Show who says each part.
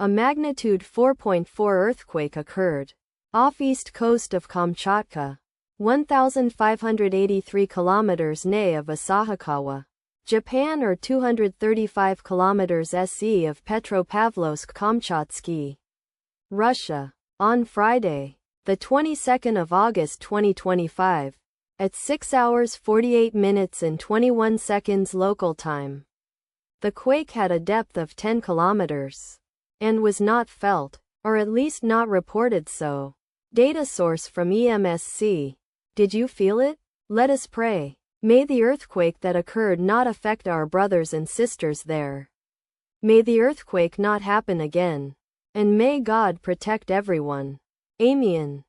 Speaker 1: A magnitude 4.4 earthquake occurred off east coast of Kamchatka, 1,583 kilometers NE of Asahikawa, Japan, or 235 kilometers SE of Petropavlovsk-Kamchatsky, Russia. On Friday, the 22nd of August 2025, at 6 hours 48 minutes and 21 seconds local time. The quake had a depth of 10 kilometers and was not felt, or at least not reported so. Data source from EMSC. Did you feel it? Let us pray. May the earthquake that occurred not affect our brothers and sisters there. May the earthquake not happen again. And may God protect everyone. Amen.